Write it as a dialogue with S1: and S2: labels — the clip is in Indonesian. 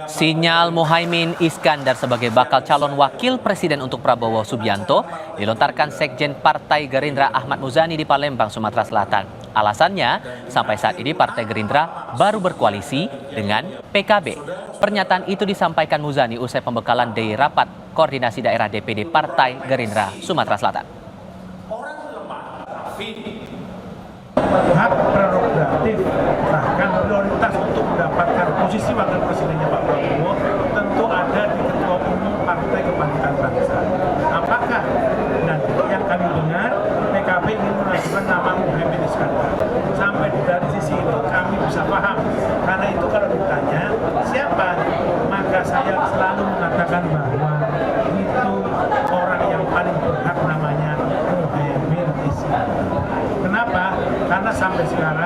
S1: Sinyal Muhaimin Iskandar sebagai bakal calon wakil presiden untuk Prabowo Subianto dilontarkan Sekjen Partai Gerindra Ahmad Muzani di Palembang, Sumatera Selatan. Alasannya, sampai saat ini Partai Gerindra baru berkoalisi dengan PKB. Pernyataan itu disampaikan Muzani usai pembekalan dari rapat koordinasi daerah DPD Partai Gerindra Sumatera Selatan.
S2: Hak prerogatif bahkan prioritas untuk mendapatkan posisi wakil presidennya Pak Prabowo tentu ada di Ketua Umum Partai Kebangkitan Bangsa. Apakah nanti yang kami dengar PKB ingin mengajukan nama Muhaimin Iskandar? Sampai dari sisi itu kami bisa paham, karena itu kalau ditanya siapa, maka saya selalu mengatakan bahwa itu orang yang paling berhak namanya Muhaimin Iskandar. Kenapa? Karena sampai sekarang